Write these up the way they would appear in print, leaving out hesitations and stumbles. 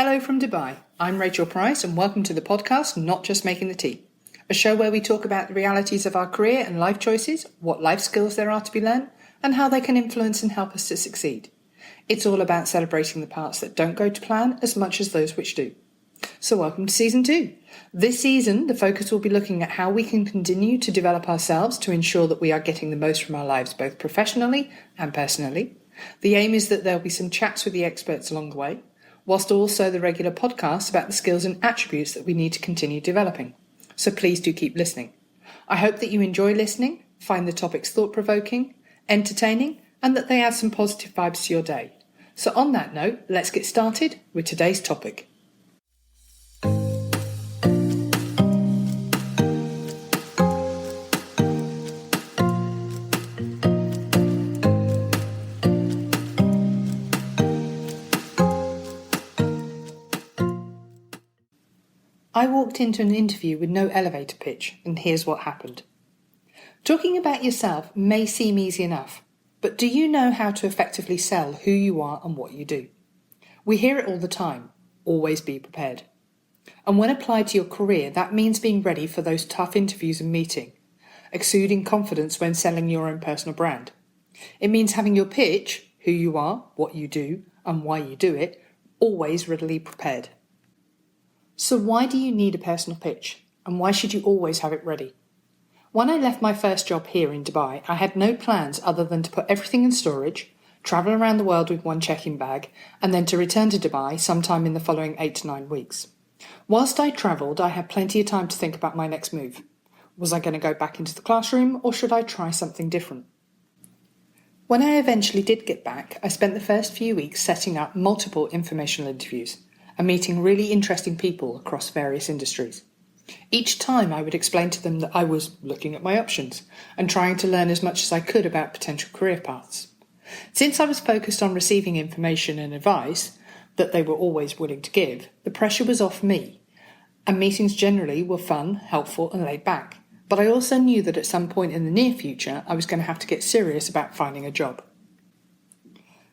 Hello from Dubai. I'm Rachel Price and welcome to the podcast Not Just Making the Tea, a show where we talk about the realities of our career and life choices, what life skills there are to be learned, and how they can influence and help us to succeed. It's all about celebrating the parts that don't go to plan as much as those which do. So welcome to Season 2. This season, the focus will be looking at how we can continue to develop ourselves to ensure that we are getting the most from our lives, both professionally and personally. The aim is that there'll be some chats with the experts along the way, whilst also the regular podcasts about the skills and attributes that we need to continue developing. So please do keep listening. I hope that you enjoy listening, find the topics thought-provoking, entertaining, and that they add some positive vibes to your day. So on that note, let's get started with today's topic. I walked into an interview with no elevator pitch, and here's what happened. Talking about yourself may seem easy enough, but do you know how to effectively sell who you are and what you do? We hear it all the time, always be prepared. And when applied to your career, that means being ready for those tough interviews and meeting, exuding confidence when selling your own personal brand. It means having your pitch, who you are, what you do, and why you do it, always readily prepared. So why do you need a personal pitch, and why should you always have it ready? When I left my first job here in Dubai, I had no plans other than to put everything in storage, travel around the world with one check-in bag, and then to return to Dubai sometime in the following 8 to 9 weeks. Whilst I travelled, I had plenty of time to think about my next move. Was I going to go back into the classroom, or should I try something different? When I eventually did get back, I spent the first few weeks setting up multiple informational interviews and meeting really interesting people across various industries. Each time I would explain to them that I was looking at my options and trying to learn as much as I could about potential career paths. Since I was focused on receiving information and advice that they were always willing to give, the pressure was off me, and meetings generally were fun, helpful and laid back. But I also knew that at some point in the near future I was going to have to get serious about finding a job.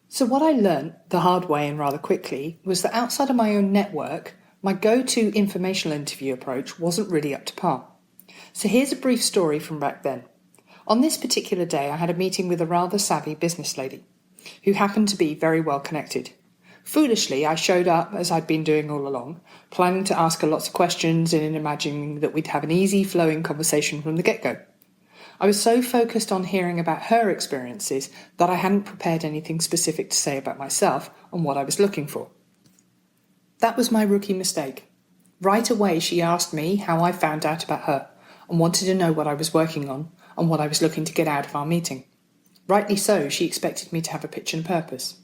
So what I learned the hard way and rather quickly was that outside of my own network, my go-to informational interview approach wasn't really up to par. So here's a brief story from back then. On this particular day, I had a meeting with a rather savvy business lady who happened to be very well connected. Foolishly, I showed up, as I'd been doing all along, planning to ask her lots of questions and imagining that we'd have an easy flowing conversation from the get-go. I was so focused on hearing about her experiences that I hadn't prepared anything specific to say about myself and what I was looking for. That was my rookie mistake. Right away she asked me how I found out about her and wanted to know what I was working on and what I was looking to get out of our meeting. Rightly so, she expected me to have a pitch and purpose.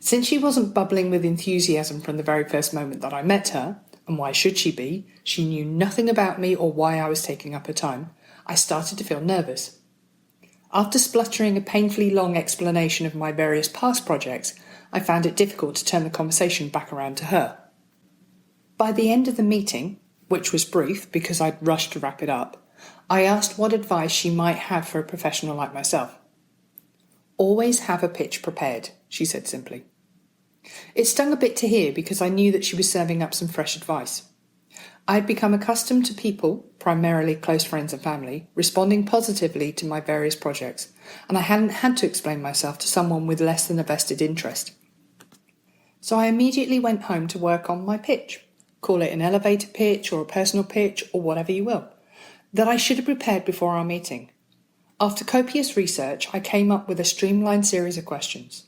Since she wasn't bubbling with enthusiasm from the very first moment that I met her, and why should she be, she knew nothing about me or why I was taking up her time, I started to feel nervous. After spluttering a painfully long explanation of my various past projects, I found it difficult to turn the conversation back around to her. By the end of the meeting, which was brief because I'd rushed to wrap it up, I asked what advice she might have for a professional like myself. "Always have a pitch prepared," she said simply. It stung a bit to hear because I knew that she was serving up some fresh advice. I had become accustomed to people, primarily close friends and family, responding positively to my various projects, and I hadn't had to explain myself to someone with less than a vested interest. So I immediately went home to work on my pitch, call it an elevator pitch or a personal pitch or whatever you will, that I should have prepared before our meeting. After copious research, I came up with a streamlined series of questions.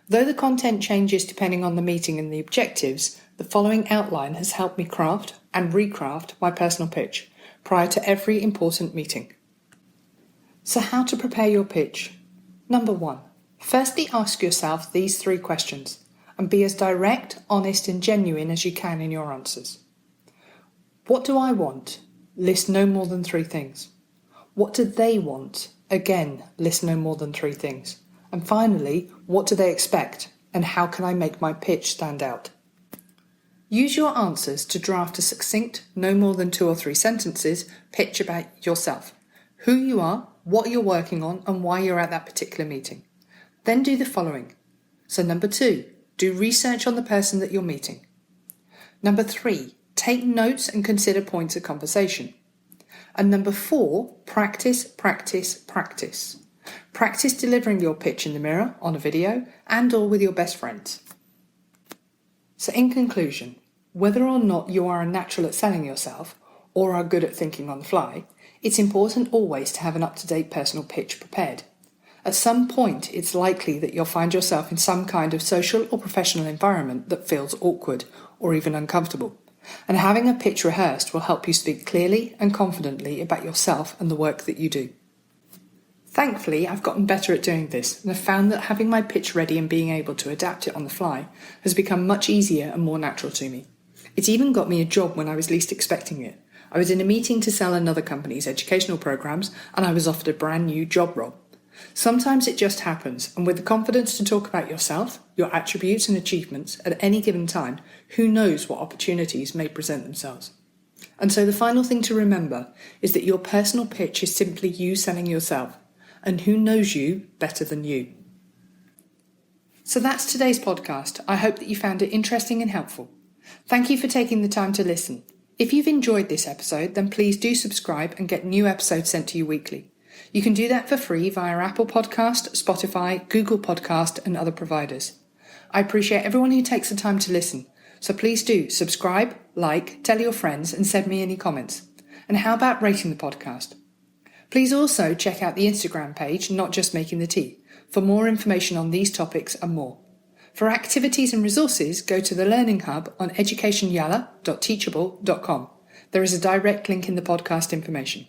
Though the content changes depending on the meeting and the objectives, the following outline has helped me craft and recraft my personal pitch prior to every important meeting. So how to prepare your pitch? Number 1. Firstly, ask yourself these 3 questions and be as direct, honest and genuine as you can in your answers. What do I want? List no more than 3 things. What do they want? Again, list no more than 3 things. And finally, what do they expect? And how can I make my pitch stand out? Use your answers to draft a succinct, no more than 2 or 3 sentences, pitch about yourself, who you are, what you're working on, and why you're at that particular meeting. Then do the following. So number 2, do research on the person that you're meeting. Number 3, take notes and consider points of conversation. And number 4, practice, practice, practice. Practice delivering your pitch in the mirror, on a video, and or with your best friends. So in conclusion, whether or not you are a natural at selling yourself or are good at thinking on the fly, it's important always to have an up-to-date personal pitch prepared. At some point, it's likely that you'll find yourself in some kind of social or professional environment that feels awkward or even uncomfortable. And having a pitch rehearsed will help you speak clearly and confidently about yourself and the work that you do. Thankfully, I've gotten better at doing this and have found that having my pitch ready and being able to adapt it on the fly has become much easier and more natural to me. It's even got me a job when I was least expecting it. I was in a meeting to sell another company's educational programs and I was offered a brand new job role. Sometimes it just happens, and with the confidence to talk about yourself, your attributes and achievements at any given time, who knows what opportunities may present themselves. And so the final thing to remember is that your personal pitch is simply you selling yourself, and who knows you better than you. So that's today's podcast. I hope that you found it interesting and helpful. Thank you for taking the time to listen. If you've enjoyed this episode, then please do subscribe and get new episodes sent to you weekly. You can do that for free via Apple Podcast, Spotify, Google Podcast, and other providers. I appreciate everyone who takes the time to listen, so please do subscribe, like, tell your friends, and send me any comments. And how about rating the podcast? Please also check out the Instagram page, Not Just Making the Tea, for more information on these topics and more. For activities and resources, go to the Learning Hub on educationyala.teachable.com. There is a direct link in the podcast information.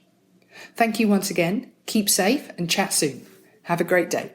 Thank you once again, keep safe and chat soon. Have a great day.